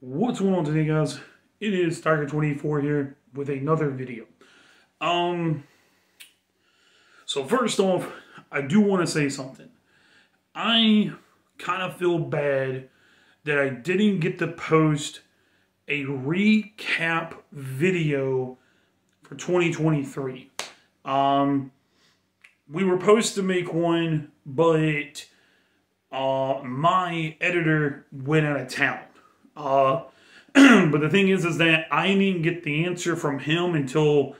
What's going on today, guys? It is Tiger24 here with another video. So first off, I do want to say something. I kind of feel bad that I didn't get to post a recap video for 2023. We were supposed to make one, but my editor went out of town. But the thing is that I didn't get the answer from him until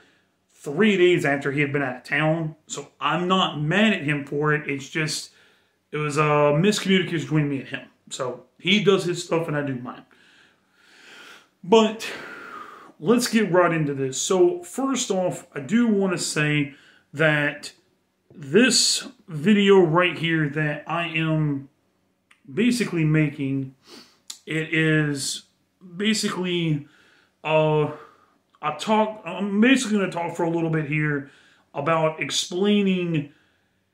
3 days after he had been out of town. So I'm not mad at him for it. It's just, it was a miscommunication between me and him. So he does his stuff and I do mine. But let's get right into this. So first off, I do want to say that this video right here that I am basically making, it is basically I'm basically going to talk for a little bit here about explaining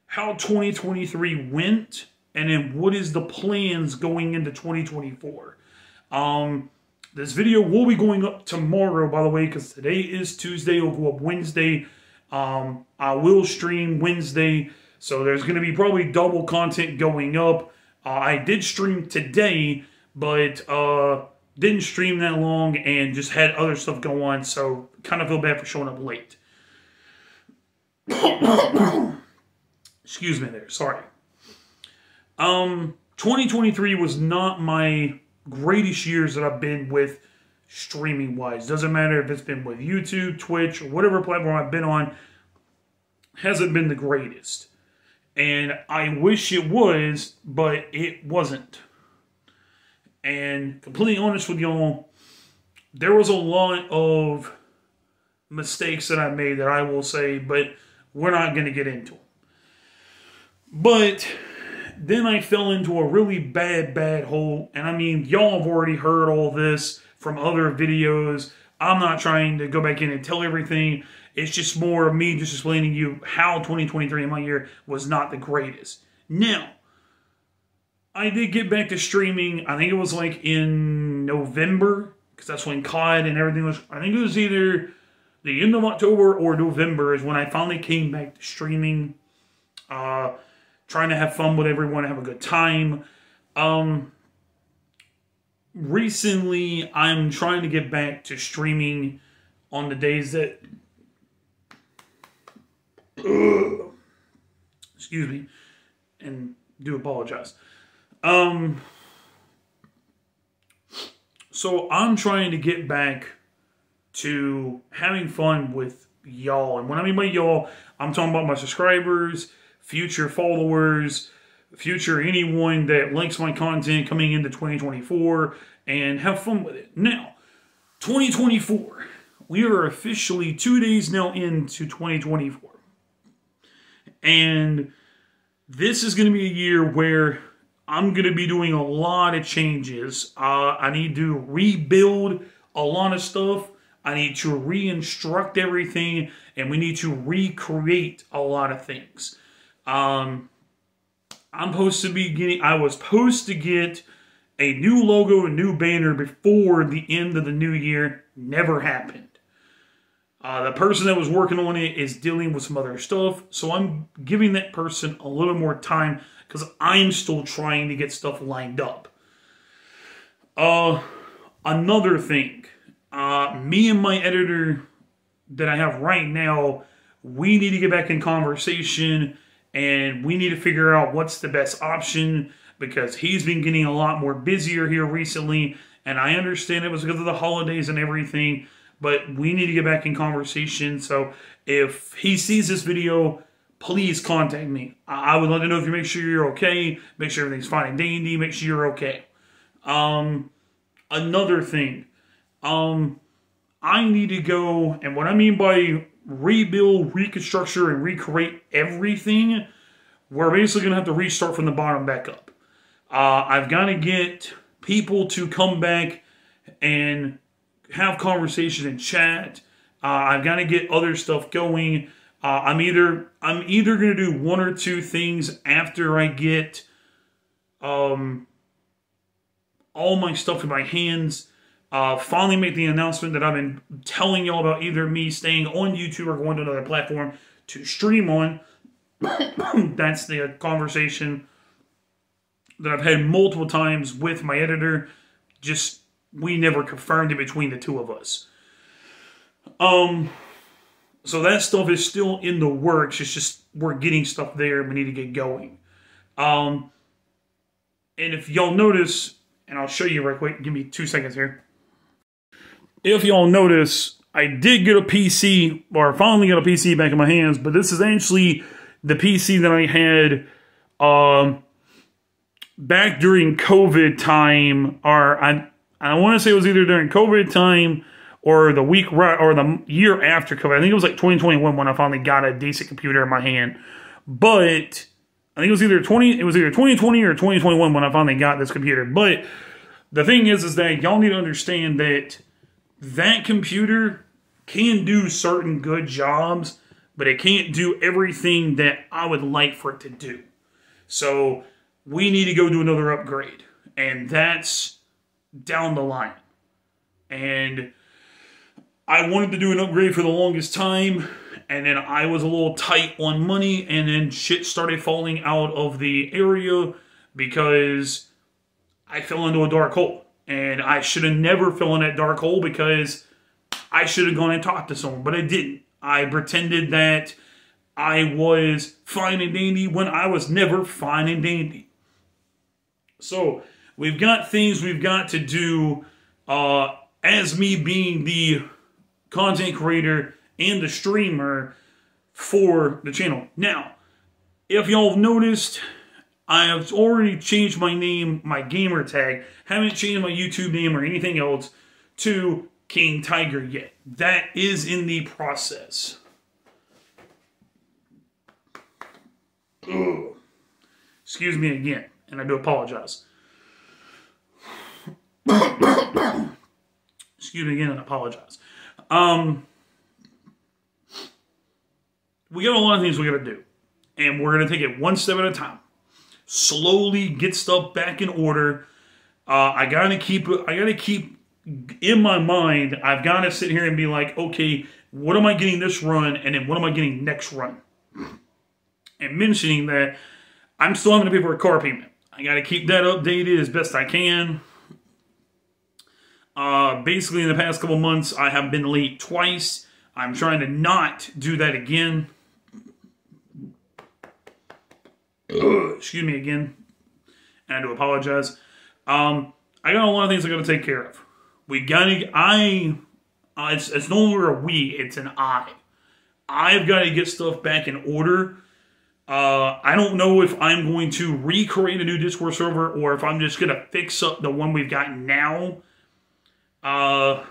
how 2023 went and then what is the plans going into 2024. This video will be going up tomorrow, by the way, because today is Tuesday. It'll go up Wednesday. I will stream Wednesday, so there's going to be probably double content going up. I did stream today, but didn't stream that long and just had other stuff go on, so kind of feel bad for showing up late. Excuse me there, sorry. 2023 was not my greatest years that I've been with streaming-wise. Doesn't matter if it's been with YouTube, Twitch, or whatever platform I've been on, hasn't been the greatest. And I wish it was, but it wasn't. And completely honest with y'all, there was a lot of mistakes that I made that I will say, but we're not going to get into them. But then I fell into a really bad hole. And I mean, y'all have already heard all this from other videos. I'm not trying to go back in and tell everything. It's just more of me just explaining to you how 2023 in my year was not the greatest. Now, I did get back to streaming, I think it was like in November, because that's when COD and everything was, I think it was either the end of October or November is when I finally came back to streaming, trying to have fun with everyone, have a good time. Recently, I'm trying to get back to streaming on the days that, excuse me, and do apologize. So I'm trying to get back to having fun with y'all. And when I mean by y'all, I'm talking about my subscribers, future followers, future anyone that likes my content coming into 2024 and have fun with it. Now, 2024, we are officially 2 days now into 2024. And this is going to be a year where I'm going to be doing a lot of changes. I need to rebuild a lot of stuff. I need to re-instruct everything. And we need to recreate a lot of things. I was supposed to get a new logo, a new banner before the end of the new year. Never happened. The person that was working on it is dealing with some other stuff, so I'm giving that person a little more time because I'm still trying to get stuff lined up. Another thing, me and my editor that I have right now, we need to get back in conversation and we need to figure out what's the best option because he's been getting a lot more busier here recently, and I understand it was because of the holidays and everything. But we need to get back in conversation. So if he sees this video, please contact me. I would love to know if you make sure you're okay. Make sure everything's fine and dandy. Make sure you're okay. Another thing. I need to go, and what I mean by rebuild, reconstruction, and recreate everything, we're basically going to have to restart from the bottom back up. I've got to get people to come back and have conversations and chat. I've got to get other stuff going. I'm either going to do one or two things after I get all my stuff in my hands. finally make the announcement that I've been telling y'all about, either me staying on YouTube or going to another platform to stream on. That's the conversation that I've had multiple times with my editor. Just, we never confirmed it between the two of us. So that stuff is still in the works. It's just, we're getting stuff there. We need to get going. And if y'all notice, and I'll show you right quick, give me 2 seconds here. If y'all notice, I did get a PC, or finally got a PC back in my hands, but this is actually the PC that I had back during COVID time, or I want to say it was either during COVID time or the week or the year after COVID. I think it was like 2021 when I finally got a decent computer in my hand. But I think it was either 2020 or 2021 when I finally got this computer. But the thing is that y'all need to understand that that computer can do certain good jobs, but it can't do everything that I would like for it to do. So we need to go do another upgrade, and that's down the line. And I wanted to do an upgrade for the longest time, and then I was a little tight on money, and then shit started falling out of the area because I fell into a dark hole. And I should have never fell in that dark hole, because I should have gone and talked to someone, but I didn't. I pretended that I was fine and dandy when I was never fine and dandy. So we've got things we've got to do as me being the content creator and the streamer for the channel. Now, if y'all have noticed, I have already changed my name, my gamer tag. Haven't changed my YouTube name or anything else to King Tiger yet. That is in the process. Ugh. Excuse me again, and I do apologize. Excuse me again, and I apologize. We got a lot of things we got to do, and we're going to take it one step at a time. Slowly get stuff back in order. I gotta keep in my mind, I've got to sit here and be like, okay, what am I getting this run, and then what am I getting next run? And mentioning that I'm still having to pay for a car payment. I got to keep that updated as best I can. Basically, in the past couple months, I have been late twice. I'm trying to not do that again. Excuse me again. And I do apologize. I got a lot of things I got to take care of. We gotta, it's no longer a we, it's an I. I've got to get stuff back in order. I don't know if I'm going to recreate a new Discord server or if I'm just going to fix up the one we've got now. I've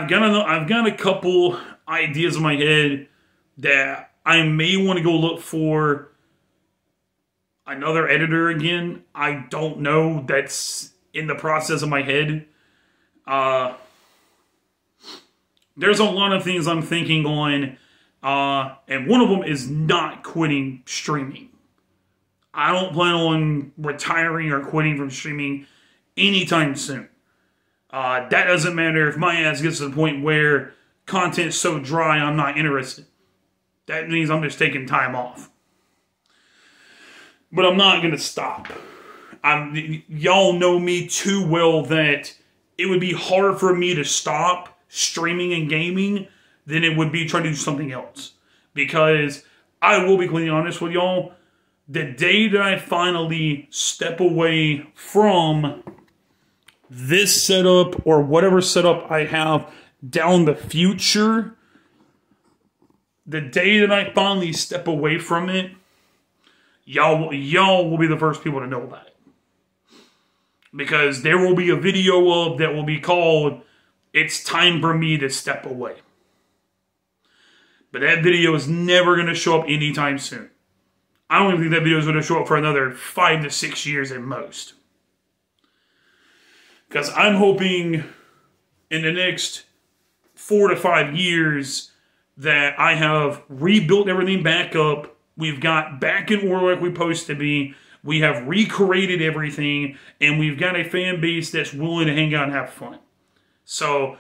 got a couple ideas in my head that I may want to go look for another editor again. I don't know. That's in the process of my head. There's a lot of things I'm thinking on, and one of them is not quitting streaming. I don't plan on retiring or quitting from streaming anytime soon. That doesn't matter if my ass gets to the point where content's so dry I'm not interested. That means I'm just taking time off. But I'm not going to stop. Y'all know me too well that it would be hard for me to stop streaming and gaming than it would be trying to do something else. Because I will be completely honest with y'all, the day that I finally step away from this setup or whatever setup I have down the future, the day that I finally step away from it, y'all will be the first people to know about it. Because there will be a video of that will be called, "It's Time for Me to Step Away." But that video is never going to show up anytime soon. I don't even think that video is going to show up for another 5 to 6 years at most. Because I'm hoping in the next 4 to 5 years that I have rebuilt everything back up. We've got back in order like we're supposed to be. We have recreated everything, and we've got a fan base that's willing to hang out and have fun. So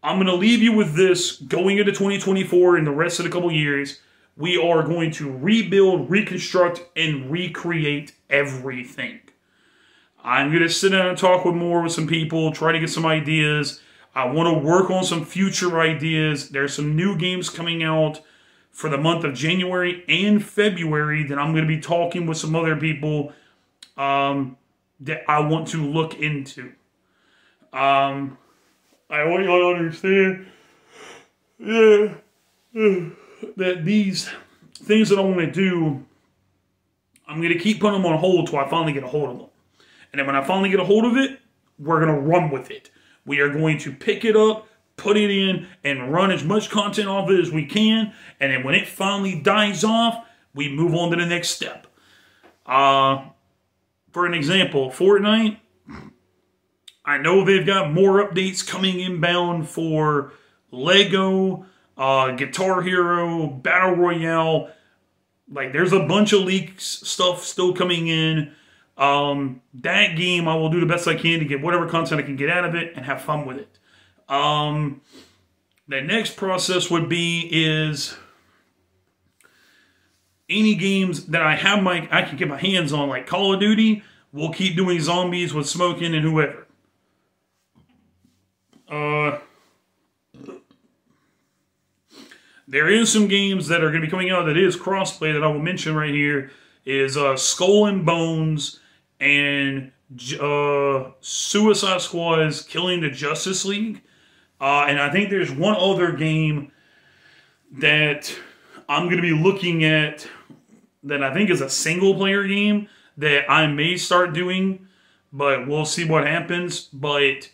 I'm going to leave you with this going into 2024 and the rest of the couple years. We are going to rebuild, reconstruct, and recreate everything. I'm going to sit down and talk with some people, try to get some ideas. I want to work on some future ideas. There's some new games coming out for the month of January and February that I'm going to be talking with some other people that I want to look into. I want y'all to understand that these things that I want to do, I'm going to keep putting them on hold till I finally get a hold of them. And then when I finally get a hold of it, we're going to run with it. We are going to pick it up, put it in, and run as much content off it as we can. And then when it finally dies off, we move on to the next step. For an example, Fortnite, I know they've got more updates coming inbound for Lego, Guitar Hero, Battle Royale. Like, there's a bunch of leaks, stuff still coming in. That game, I will do the best I can to get whatever content I can get out of it and have fun with it. The next process would be is any games that I can get my hands on, like Call of Duty. We'll keep doing zombies with Smoking and whoever. There is some games that are going to be coming out that is crossplay that I will mention right here. Is Skull and Bones and Suicide Squad's Killing the Justice League. And I think there's one other game that I'm going to be looking at that I think is a single-player game that I may start doing, but we'll see what happens. But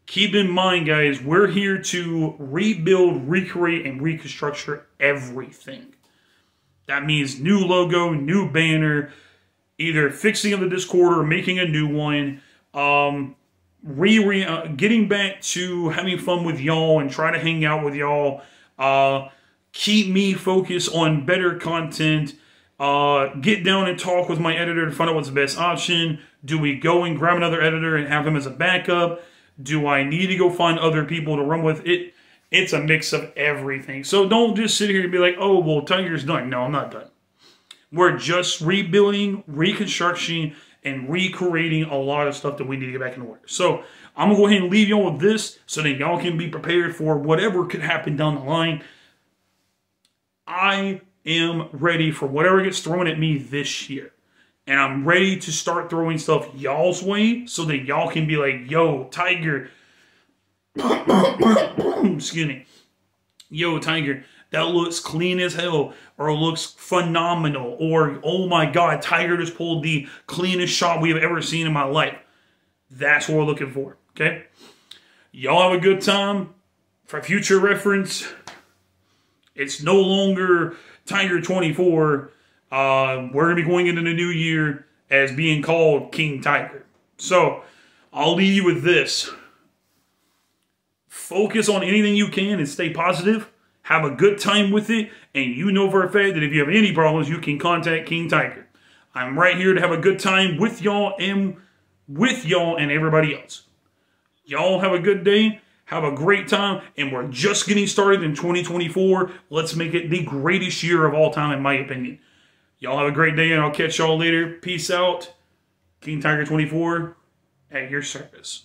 keep in mind, guys, we're here to rebuild, recreate, and reconstruct everything. That means new logo, new banner, either fixing of the Discord or making a new one. Getting back to having fun with y'all and try to hang out with y'all. Keep me focused on better content. Get down and talk with my editor to find out what's the best option. Do we go and grab another editor and have him as a backup? Do I need to go find other people to run with it? It's a mix of everything. So don't just sit here and be like, oh, well, Tiger's done. No, I'm not done. We're just rebuilding, reconstructing, and recreating a lot of stuff that we need to get back in order. So I'm going to go ahead and leave y'all with this so that y'all can be prepared for whatever could happen down the line. I am ready for whatever gets thrown at me this year. And I'm ready to start throwing stuff y'all's way so that y'all can be like, yo, Tiger. Excuse me. Yo, Tiger, that looks clean as hell, or looks phenomenal, or oh my God, Tiger just pulled the cleanest shot we have ever seen in my life. That's what we're looking for, okay? Y'all have a good time. For future reference, it's no longer Tiger 24. We're going to be going into the new year as being called King Tiger. So, I'll leave you with this. Focus on anything you can and stay positive. Have a good time with it. And you know for a fact that if you have any problems, you can contact King Tiger. I'm right here to have a good time with y'all and everybody else. Y'all have a good day. Have a great time. And we're just getting started in 2024. Let's make it the greatest year of all time, in my opinion. Y'all have a great day, and I'll catch y'all later. Peace out. King Tiger 24 at your service.